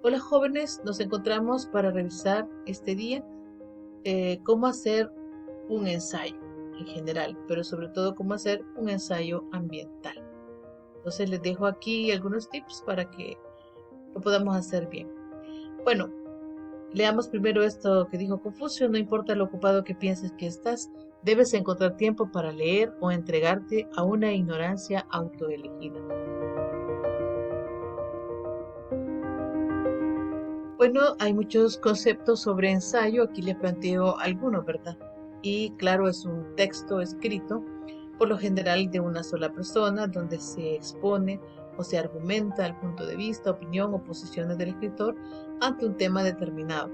Hola jóvenes, nos encontramos para revisar este día cómo hacer un ensayo en general, pero sobre todo cómo hacer un ensayo ambiental. Entonces les dejo aquí algunos tips para que lo podamos hacer bien. Bueno, leamos primero esto que dijo Confucio: no importa lo ocupado que pienses que estás, debes encontrar tiempo para leer o entregarte a una ignorancia autoelegida. Bueno, hay muchos conceptos sobre ensayo, aquí le planteo algunos, ¿verdad? Y claro, es un texto escrito, por lo general de una sola persona, donde se expone o se argumenta el punto de vista, opinión o posiciones del escritor ante un tema determinado.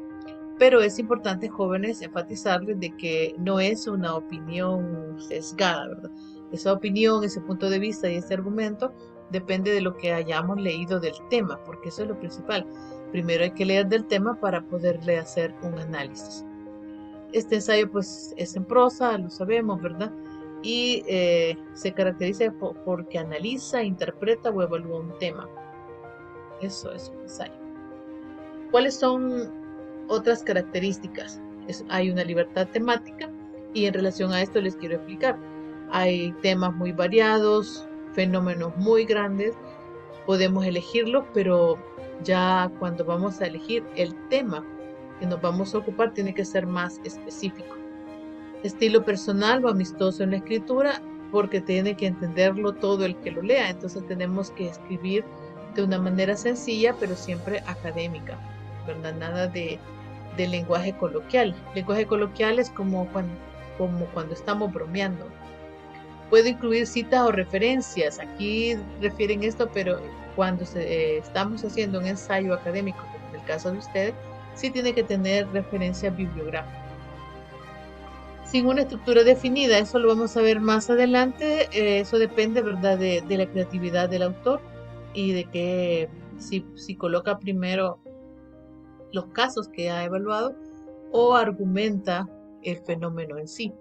Pero es importante, jóvenes, enfatizarles de que no es una opinión sesgada, ¿verdad? Esa opinión, ese punto de vista y ese argumento depende de lo que hayamos leído del tema, porque eso es lo principal. Primero hay que leer del tema para poderle hacer un análisis. Este ensayo pues es en prosa, lo sabemos, ¿verdad? Y se caracteriza porque analiza, interpreta o evalúa un tema. Eso es un ensayo. ¿Cuáles son otras características? Hay una libertad temática y en relación a esto les quiero explicar. Hay temas muy variados, fenómenos muy grandes, podemos elegirlos, pero ya cuando vamos a elegir el tema que nos vamos a ocupar tiene que ser más específico. Estilo personal o amistoso en la escritura, porque tiene que entenderlo todo el que lo lea, entonces tenemos que escribir de una manera sencilla, pero siempre académica, ¿verdad? Nada de lenguaje coloquial. Lenguaje coloquial es como cuando estamos bromeando. Puede incluir citas o referencias. Aquí refieren esto, pero cuando estamos haciendo un ensayo académico, como en el caso de ustedes, sí tiene que tener referencias bibliográficas. Sin una estructura definida, eso lo vamos a ver más adelante. Eso depende, ¿verdad?, de la creatividad del autor y de que si coloca primero los casos que ha evaluado o argumenta el fenómeno en sí.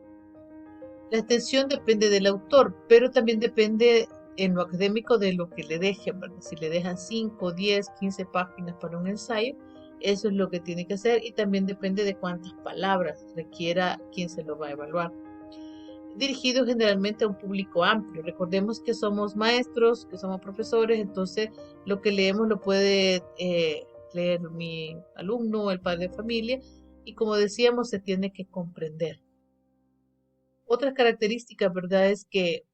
La extensión depende del autor, pero también depende en lo académico de lo que le dejen, ¿verdad? Si le dejan 5, 10, 15 páginas para un ensayo, eso es lo que tiene que hacer y también depende de cuántas palabras requiera quien se lo va a evaluar. Dirigido generalmente a un público amplio. Recordemos que somos maestros, que somos profesores, entonces lo que leemos lo puede leer mi alumno, el padre de familia, y como decíamos, se tiene que comprender. Otras características, ¿verdad?, es que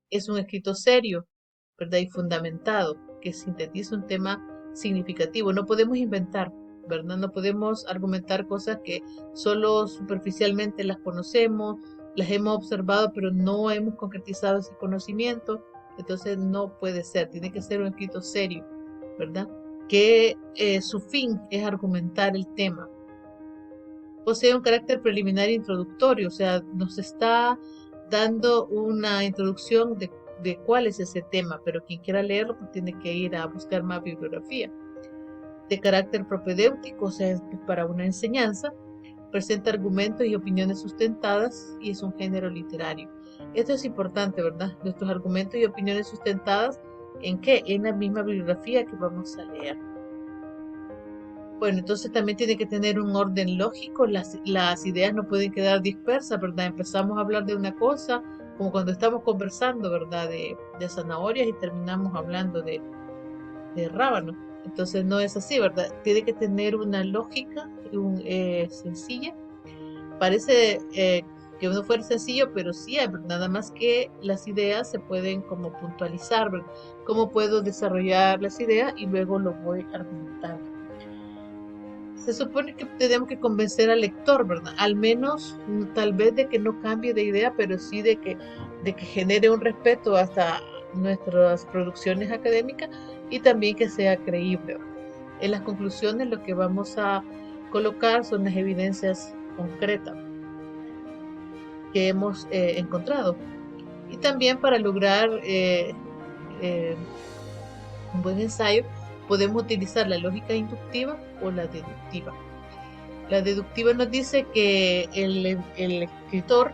es un escrito serio, ¿verdad?, y fundamentado, que sintetiza un tema significativo. No podemos inventar, ¿verdad? No podemos argumentar cosas que solo superficialmente las conocemos, las hemos observado, pero no hemos concretizado ese conocimiento. Entonces no puede ser, tiene que ser un escrito serio, ¿verdad? Que su fin es argumentar el tema. Posee un carácter preliminar e introductorio, o sea, nos está dando una introducción de cuál es ese tema, pero quien quiera leerlo pues tiene que ir a buscar más bibliografía. De carácter propedéutico, o sea, es para una enseñanza, presenta argumentos y opiniones sustentadas y es un género literario. Esto es importante, ¿verdad? Nuestros argumentos y opiniones sustentadas, ¿en qué? En la misma bibliografía que vamos a leer. Bueno, entonces también tiene que tener un orden lógico, las ideas no pueden quedar dispersas, ¿verdad? Empezamos a hablar de una cosa, como cuando estamos conversando, ¿verdad? De zanahorias y terminamos hablando de rábanos. Entonces no es así, ¿verdad? Tiene que tener una lógica sencilla. Parece que uno fuera sencillo, pero sí, nada más que las ideas se pueden como puntualizar, ¿verdad? ¿Cómo puedo desarrollar las ideas y luego lo voy argumentando? Se supone que tenemos que convencer al lector, ¿verdad? Al menos, tal vez de que no cambie de idea, pero sí de que genere un respeto hasta nuestras producciones académicas y también que sea creíble. En las conclusiones lo que vamos a colocar son las evidencias concretas que hemos encontrado. Y también para lograr eh, un buen ensayo podemos utilizar la lógica inductiva o la deductiva. La deductiva nos dice que el escritor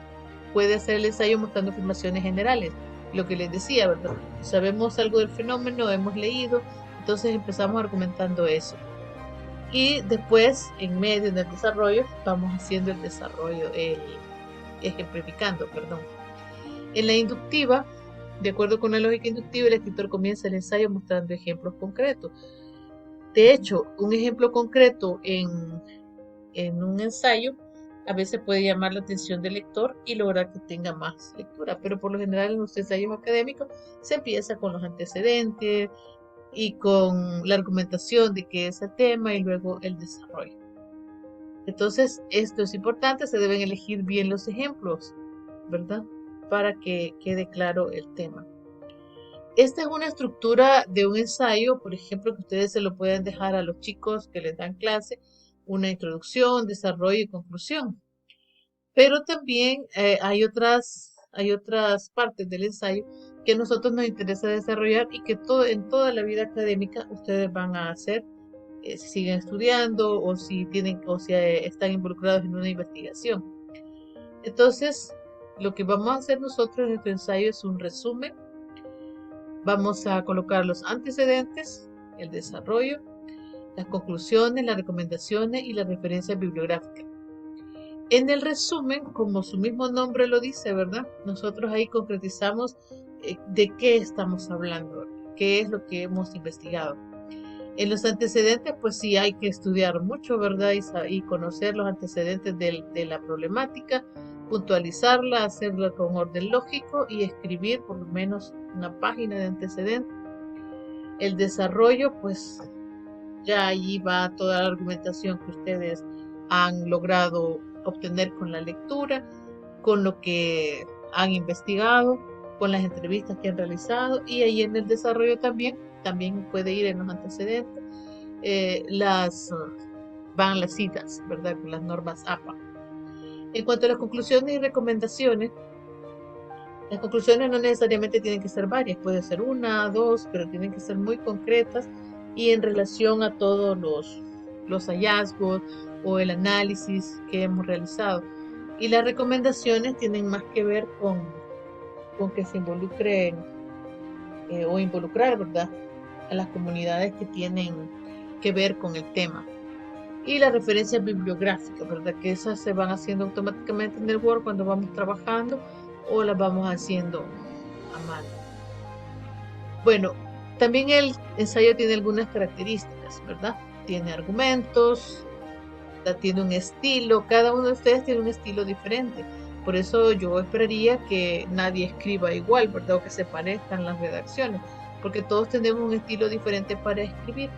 puede hacer el ensayo mostrando afirmaciones generales, lo que les decía, ¿verdad? Sabemos algo del fenómeno, hemos leído, entonces empezamos argumentando eso. Y después, en medio del desarrollo, vamos haciendo el desarrollo, ejemplificando, perdón. En la inductiva, de acuerdo con la lógica inductiva, el escritor comienza el ensayo mostrando ejemplos concretos. De hecho, un ejemplo concreto en un ensayo a veces puede llamar la atención del lector y lograr que tenga más lectura, pero por lo general en los ensayos académicos se empieza con los antecedentes y con la argumentación de qué es el tema y luego el desarrollo. Entonces, esto es importante, se deben elegir bien los ejemplos, ¿verdad? Para que quede claro el tema. Esta es una estructura de un ensayo, por ejemplo, que ustedes se lo pueden dejar a los chicos que les dan clase, una introducción, desarrollo y conclusión. Pero también hay otras partes del ensayo que a nosotros nos interesa desarrollar y que en toda la vida académica ustedes van a hacer si siguen estudiando o si están involucrados en una investigación. Entonces, lo que vamos a hacer nosotros en este ensayo es un resumen. Vamos a colocar los antecedentes, el desarrollo, las conclusiones, las recomendaciones y las referencias bibliográficas. En el resumen, como su mismo nombre lo dice, ¿verdad? Nosotros ahí concretizamos de qué estamos hablando, qué es lo que hemos investigado. En los antecedentes, pues sí hay que estudiar mucho, ¿verdad? Y conocer los antecedentes de la problemática, puntualizarla, hacerla con orden lógico y escribir por lo menos una página de antecedentes. El desarrollo, pues ya allí va toda la argumentación que ustedes han logrado obtener con la lectura, con lo que han investigado, con las entrevistas que han realizado y ahí en el desarrollo también puede ir en los antecedentes, van las citas, ¿verdad? Con las normas APA. En cuanto a las conclusiones y recomendaciones, las conclusiones no necesariamente tienen que ser varias, puede ser una, dos, pero tienen que ser muy concretas y en relación a todos los hallazgos o el análisis que hemos realizado. Y las recomendaciones tienen más que ver con que se involucren o involucrar, ¿verdad?, a las comunidades que tienen que ver con el tema. Y las referencias bibliográficas, ¿verdad?, que esas se van haciendo automáticamente en el Word cuando vamos trabajando o las vamos haciendo a mano. Bueno, también el ensayo tiene algunas características, ¿verdad? Tiene argumentos, tiene un estilo, cada uno de ustedes tiene un estilo diferente. Por eso yo esperaría que nadie escriba igual, ¿verdad? O que se parezcan las redacciones, porque todos tenemos un estilo diferente para escribir.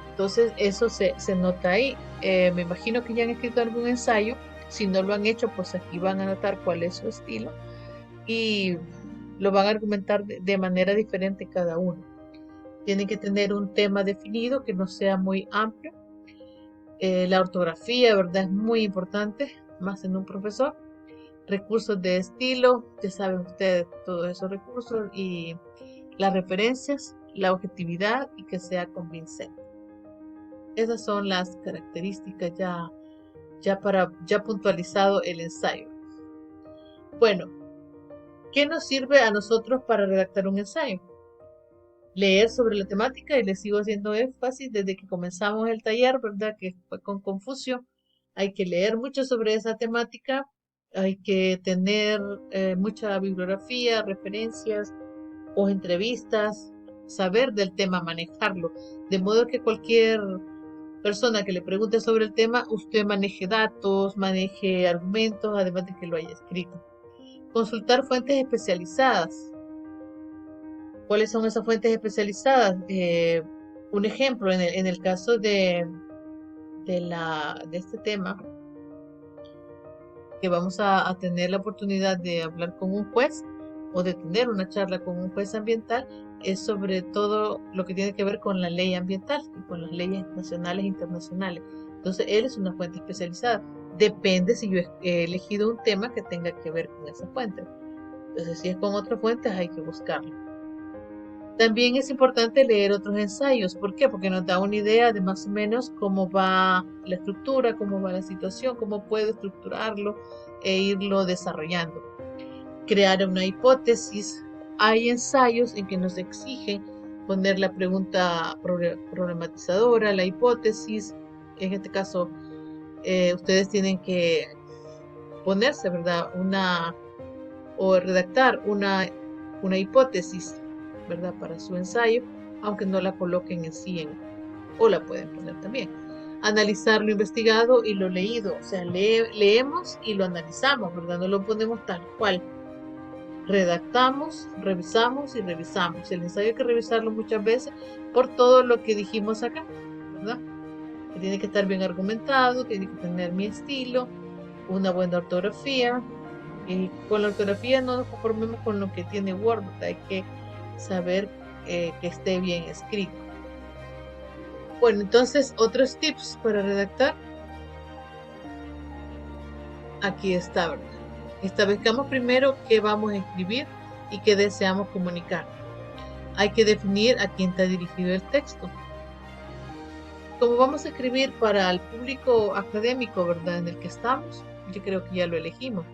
Entonces eso se nota ahí. Me imagino que ya han escrito algún ensayo. Si no lo han hecho, pues aquí van a notar cuál es su estilo y lo van a argumentar de manera diferente cada uno. Tienen que tener un tema definido que no sea muy amplio. La ortografía, ¿verdad? Es muy importante, más en un profesor. Recursos de estilo, ya saben ustedes todos esos recursos y las referencias, la objetividad y que sea convincente. Esas son las características ya puntualizado el ensayo. Bueno, ¿qué nos sirve a nosotros para redactar un ensayo? Leer sobre la temática, y les sigo haciendo énfasis desde que comenzamos el taller, ¿verdad? Que fue con Confucio. Hay que leer mucho sobre esa temática, hay que tener mucha bibliografía, referencias o entrevistas, saber del tema, manejarlo, de modo que cualquier persona que le pregunte sobre el tema, usted maneje datos, maneje argumentos, además de que lo haya escrito. Consultar fuentes especializadas. ¿Cuáles son esas fuentes especializadas? Un ejemplo, en el caso de este tema, que vamos a tener la oportunidad de hablar con un juez o de tener una charla con un juez ambiental, es sobre todo lo que tiene que ver con la ley ambiental y con las leyes nacionales e internacionales. Entonces, él es una fuente especializada. Depende si yo he elegido un tema que tenga que ver con esa fuente. Entonces, si es con otras fuentes, hay que buscarlo. También es importante leer otros ensayos. ¿Por qué? Porque nos da una idea de más o menos cómo va la estructura, cómo va la situación, cómo puedo estructurarlo e irlo desarrollando. Crear una hipótesis. Hay ensayos en que nos exigen poner la pregunta problematizadora, la hipótesis, en este caso, ustedes tienen que ponerse, ¿verdad? O redactar una hipótesis, ¿verdad? Para su ensayo, aunque no la coloquen en sí o la pueden poner también. Analizar lo investigado y lo leído, o sea, leemos y lo analizamos, ¿verdad? No lo ponemos tal cual. Redactamos, revisamos y revisamos. El ensayo hay que revisarlo muchas veces por todo lo que dijimos acá, ¿verdad? Que tiene que estar bien argumentado, tiene que tener mi estilo, una buena ortografía. Y con la ortografía no nos conformemos con lo que tiene Word, ¿verdad? Hay que saber que esté bien escrito. Bueno, entonces otros tips para redactar. Aquí está, ¿verdad? Establezcamos primero qué vamos a escribir y qué deseamos comunicar. Hay que definir a quién está dirigido el texto. Como vamos a escribir para el público académico, ¿verdad? En el que estamos, yo creo que ya lo elegimos.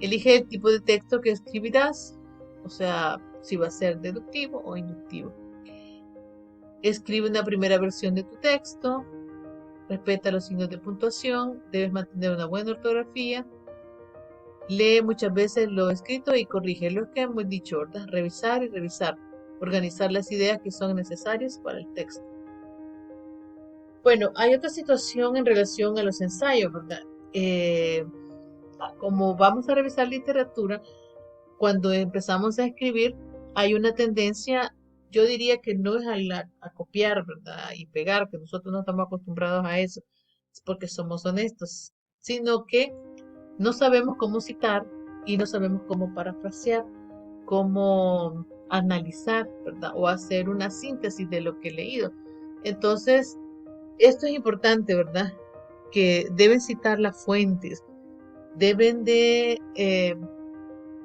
Elige el tipo de texto que escribirás, o sea, si va a ser deductivo o inductivo. Escribe una primera versión de tu texto, respeta los signos de puntuación, debes mantener una buena ortografía, lee muchas veces lo escrito y corrige lo que hemos dicho, ¿verdad? Revisar y revisar, organizar las ideas que son necesarias para el texto. Bueno, hay otra situación en relación a los ensayos, ¿verdad? Como vamos a revisar literatura, cuando empezamos a escribir, hay una tendencia, yo diría que no es a copiar, ¿verdad? Y pegar, que nosotros no estamos acostumbrados a eso, es porque somos honestos, sino que no sabemos cómo citar y no sabemos cómo parafrasear, cómo analizar, ¿verdad? O hacer una síntesis de lo que he leído. Entonces, esto es importante, ¿verdad? Que deben citar las fuentes, deben de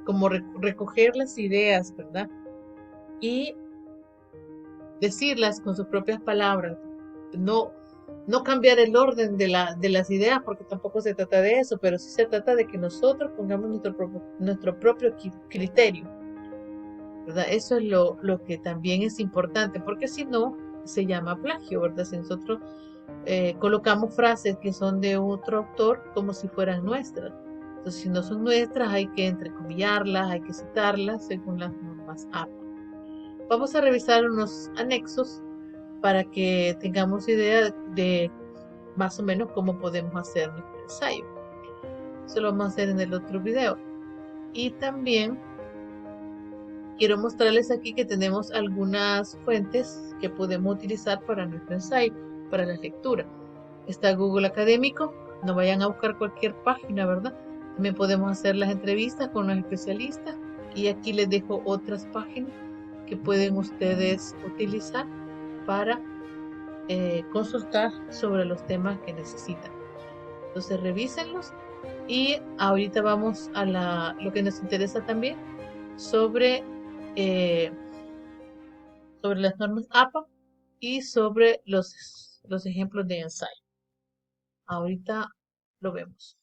como recoger las ideas, ¿verdad? Y decirlas con sus propias palabras. No, no cambiar el orden de las ideas, porque tampoco se trata de eso, pero sí se trata de que nosotros pongamos nuestro propio criterio, ¿verdad? Eso es lo que también es importante, porque si no, se llama plagio, ¿verdad? Si nosotros colocamos frases que son de otro autor como si fueran nuestras. Entonces, si no son nuestras, hay que entrecomillarlas, hay que citarlas según las normas APA. Vamos a revisar unos anexos para que tengamos idea de más o menos cómo podemos hacer nuestro ensayo. Eso lo vamos a hacer en el otro video. Y también quiero mostrarles aquí que tenemos algunas fuentes que podemos utilizar para nuestro ensayo, para la lectura. Está Google Académico, no vayan a buscar cualquier página, ¿verdad? También podemos hacer las entrevistas con los especialistas y aquí les dejo otras páginas que pueden ustedes utilizar para consultar sobre los temas que necesitan. Entonces revísenlos y ahorita vamos a lo que nos interesa también sobre, eh, sobre las normas APA y sobre los ejemplos de ensayo. Ahorita lo vemos.